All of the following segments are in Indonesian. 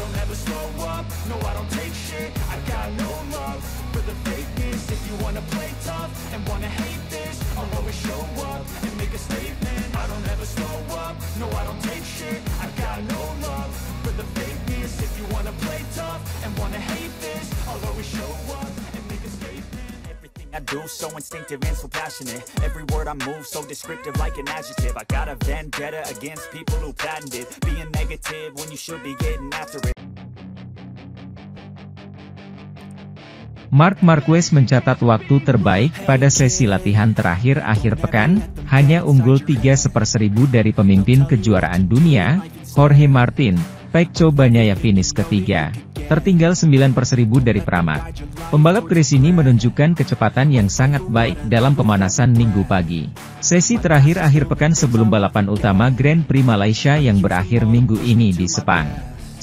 don't ever slow up, no I don't take shit. I got no love for the fakeness. If you wanna play tough and wanna hate this, I'll always show up and make a statement. I don't ever slow up, no I don't take shit. I got no love for the fakeness. If you wanna play tough and wanna hate this, I'll always show up and make a statement. Everything I do so instinctive and so passionate. Every word I move so descriptive like an adjective. I got a vendetta against people who patented being negative when you should be getting after it. Marc Marquez mencatat waktu terbaik pada sesi latihan terakhir akhir pekan, hanya unggul 3/1000 dari pemimpin kejuaraan dunia, Jorge Martin. Pecco Bagnaia finish ketiga, tertinggal 9/1000 dari Pramac. Pembalap Gresini menunjukkan kecepatan yang sangat baik dalam pemanasan Minggu pagi. Sesi terakhir akhir pekan sebelum balapan utama Grand Prix Malaysia yang berakhir minggu ini di Sepang.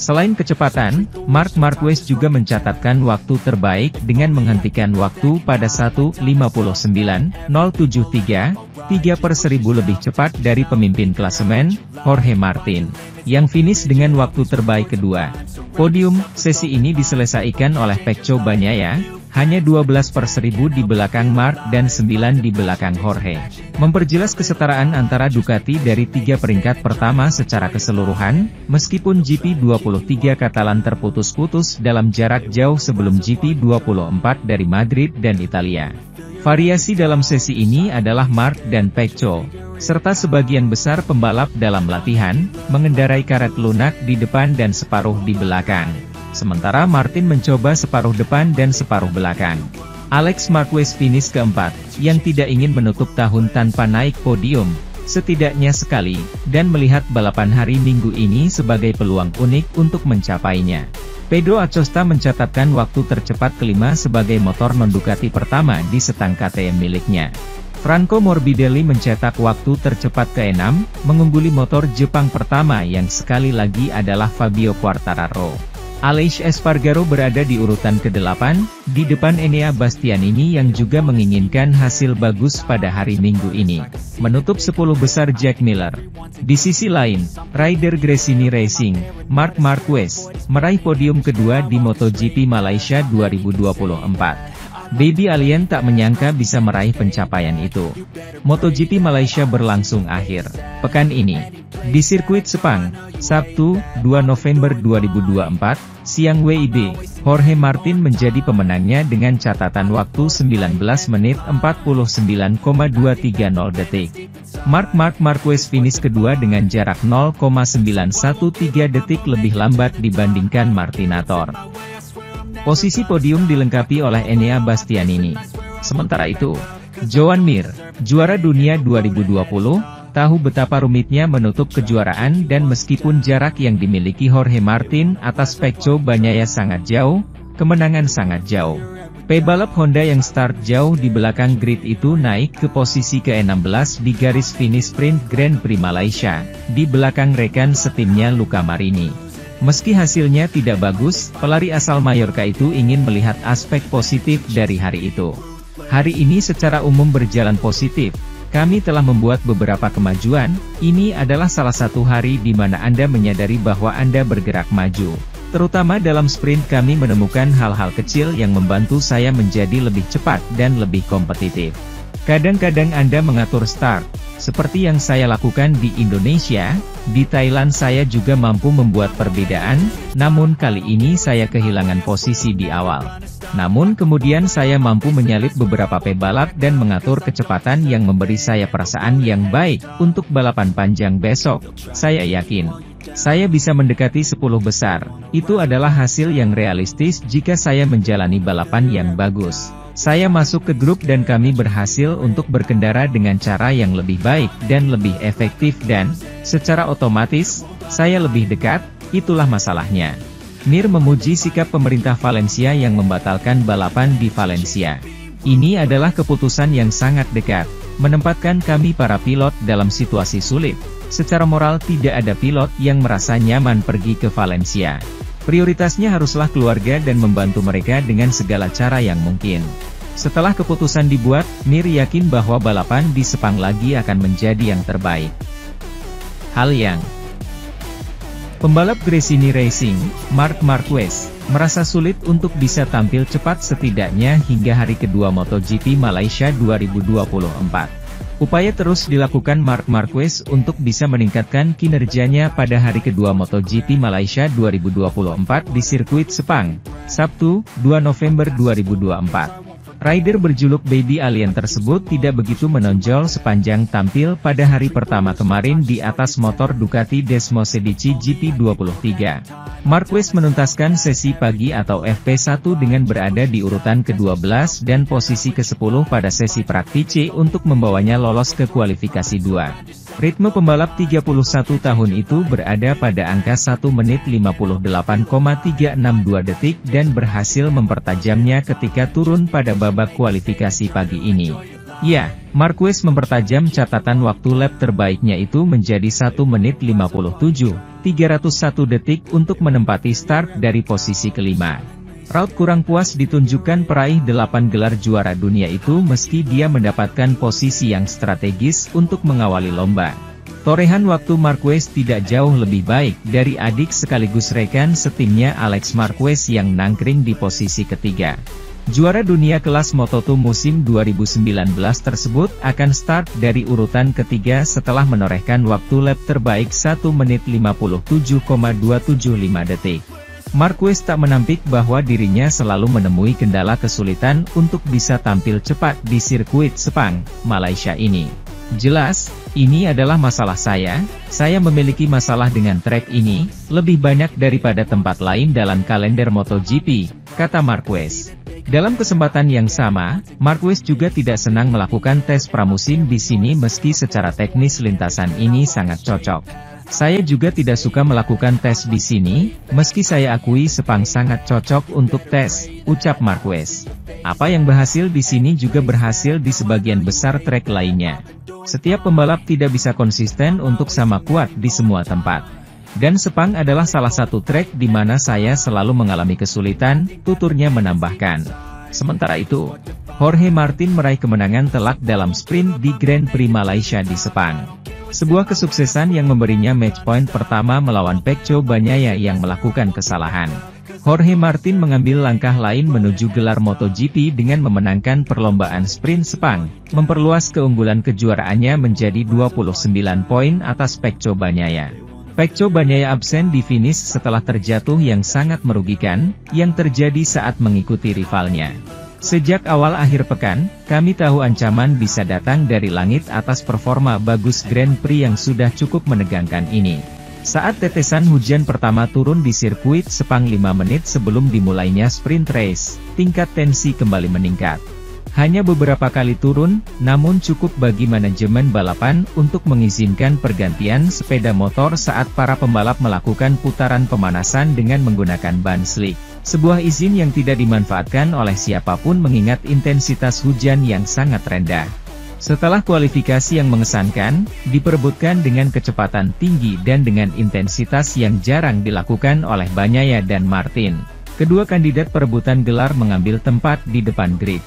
Selain kecepatan, Marc Marquez juga mencatatkan waktu terbaik dengan menghentikan waktu pada 1:59.073, 3/1000 lebih cepat dari pemimpin klasemen, Jorge Martin, yang finish dengan waktu terbaik kedua. Podium sesi ini diselesaikan oleh Pecco Bagnaia, hanya 12/1000 di belakang Marc dan 9 di belakang Jorge. Memperjelas kesetaraan antara Ducati dari 3 peringkat pertama secara keseluruhan, meskipun GP23 Catalan terputus-putus dalam jarak jauh sebelum GP24 dari Madrid dan Italia. Variasi dalam sesi ini adalah Marc dan Pecco, serta sebagian besar pembalap dalam latihan, mengendarai karet lunak di depan dan separuh di belakang. Sementara Martin mencoba separuh depan dan separuh belakang. Alex Marquez finish keempat, yang tidak ingin menutup tahun tanpa naik podium, setidaknya sekali, dan melihat balapan hari Minggu ini sebagai peluang unik untuk mencapainya. Pedro Acosta mencatatkan waktu tercepat kelima sebagai motor non-Ducati pertama di setang KTM miliknya. Franco Morbidelli mencetak waktu tercepat ke-6, mengungguli motor Jepang pertama yang sekali lagi adalah Fabio Quartararo. Aleix Espargaro berada di urutan ke-8, di depan Enea Bastianini yang juga menginginkan hasil bagus pada hari Minggu ini. Menutup 10 besar Jack Miller. Di sisi lain, rider Gresini Racing, Marc Marquez, meraih podium kedua di MotoGP Malaysia 2024. Baby Alien tak menyangka bisa meraih pencapaian itu. MotoGP Malaysia berlangsung akhir pekan ini di sirkuit Sepang, Sabtu, 2 November 2024, siang WIB. Jorge Martin menjadi pemenangnya dengan catatan waktu 19 menit 49,230 detik. Marc Marquez finish kedua dengan jarak 0,913 detik lebih lambat dibandingkan Martinator. Posisi podium dilengkapi oleh Enea Bastianini. Sementara itu, Joan Mir, juara dunia 2020, tahu betapa rumitnya menutup kejuaraan dan meskipun jarak yang dimiliki Jorge Martin atas Pecco Bagnaia sangat jauh, kemenangan sangat jauh. Pebalap Honda yang start jauh di belakang grid itu naik ke posisi ke-16 di garis finish sprint Grand Prix Malaysia, di belakang rekan setimnya Luca Marini. Meski hasilnya tidak bagus, pelari asal Mallorca itu ingin melihat aspek positif dari hari itu. Hari ini secara umum berjalan positif. Kami telah membuat beberapa kemajuan, ini adalah salah satu hari di mana Anda menyadari bahwa Anda bergerak maju. Terutama dalam sprint kami menemukan hal-hal kecil yang membantu saya menjadi lebih cepat dan lebih kompetitif. Kadang-kadang Anda mengatur start, seperti yang saya lakukan di Indonesia. Di Thailand saya juga mampu membuat perbedaan, namun kali ini saya kehilangan posisi di awal. Namun kemudian saya mampu menyalip beberapa pebalap dan mengatur kecepatan yang memberi saya perasaan yang baik untuk balapan panjang besok. Saya yakin saya bisa mendekati 10 besar. Itu adalah hasil yang realistis jika saya menjalani balapan yang bagus. Saya masuk ke grup dan kami berhasil untuk berkendara dengan cara yang lebih baik dan lebih efektif dan, secara otomatis, saya lebih dekat, itulah masalahnya. Mir memuji sikap pemerintah Valencia yang membatalkan balapan di Valencia. Ini adalah keputusan yang sangat dekat, menempatkan kami para pilot dalam situasi sulit. Secara moral tidak ada pilot yang merasa nyaman pergi ke Valencia. Prioritasnya haruslah keluarga dan membantu mereka dengan segala cara yang mungkin. Setelah keputusan dibuat, Mir yakin bahwa balapan di Sepang lagi akan menjadi yang terbaik. Hal yang Pembalap Gresini Racing, Marc Marquez, merasa sulit untuk bisa tampil cepat setidaknya hingga hari kedua MotoGP Malaysia 2024. Upaya terus dilakukan Marc Marquez untuk bisa meningkatkan kinerjanya pada hari kedua MotoGP Malaysia 2024 di sirkuit Sepang, Sabtu, 2 November 2024. Rider berjuluk Baby Alien tersebut tidak begitu menonjol sepanjang tampil pada hari pertama kemarin di atas motor Ducati Desmosedici GP23. Marquez menuntaskan sesi pagi atau FP1 dengan berada di urutan ke-12 dan posisi ke-10 pada sesi praktice untuk membawanya lolos ke kualifikasi 2. Ritme pembalap 31 tahun itu berada pada angka 1 menit 58,362 detik dan berhasil mempertajamnya ketika turun pada babak kualifikasi pagi ini. Ya, Marquez mempertajam catatan waktu lap terbaiknya itu menjadi 1 menit 57,301 detik untuk menempati start dari posisi kelima. Raut kurang puas ditunjukkan peraih 8 gelar juara dunia itu meski dia mendapatkan posisi yang strategis untuk mengawali lomba. Torehan waktu Marquez tidak jauh lebih baik dari adik sekaligus rekan setimnya Alex Marquez yang nangkring di posisi ketiga. Juara dunia kelas Moto2 musim 2019 tersebut akan start dari urutan ketiga setelah menorehkan waktu lap terbaik 1 menit 57,275 detik. Marquez tak menampik bahwa dirinya selalu menemui kendala kesulitan untuk bisa tampil cepat di sirkuit Sepang, Malaysia ini. Jelas, ini adalah masalah saya memiliki masalah dengan trek ini, lebih banyak daripada tempat lain dalam kalender MotoGP, kata Marquez. Dalam kesempatan yang sama, Marquez juga tidak senang melakukan tes pramusim di sini meski secara teknis lintasan ini sangat cocok. Saya juga tidak suka melakukan tes di sini, meski saya akui Sepang sangat cocok untuk tes, ucap Marquez. Apa yang berhasil di sini juga berhasil di sebagian besar trek lainnya. Setiap pembalap tidak bisa konsisten untuk sama kuat di semua tempat. Dan Sepang adalah salah satu trek di mana saya selalu mengalami kesulitan, tuturnya menambahkan. Sementara itu, Jorge Martin meraih kemenangan telak dalam sprint di Grand Prix Malaysia di Sepang. Sebuah kesuksesan yang memberinya match point pertama melawan Pecco Bagnaia yang melakukan kesalahan. Jorge Martin mengambil langkah lain menuju gelar MotoGP dengan memenangkan perlombaan sprint Sepang, memperluas keunggulan kejuaraannya menjadi 29 poin atas Pecco Bagnaia. Pecco Bagnaia absen di finish setelah terjatuh yang sangat merugikan, yang terjadi saat mengikuti rivalnya. Sejak awal akhir pekan, kami tahu ancaman bisa datang dari langit atas performa bagus Grand Prix yang sudah cukup menegangkan ini. Saat tetesan hujan pertama turun di sirkuit Sepang 5 menit sebelum dimulainya sprint race, tingkat tensi kembali meningkat. Hanya beberapa kali turun, namun cukup bagi manajemen balapan untuk mengizinkan pergantian sepeda motor saat para pembalap melakukan putaran pemanasan dengan menggunakan ban slick. Sebuah izin yang tidak dimanfaatkan oleh siapapun mengingat intensitas hujan yang sangat rendah. Setelah kualifikasi yang mengesankan, diperebutkan dengan kecepatan tinggi dan dengan intensitas yang jarang dilakukan oleh Bagnaia dan Martin. Kedua kandidat perebutan gelar mengambil tempat di depan grid.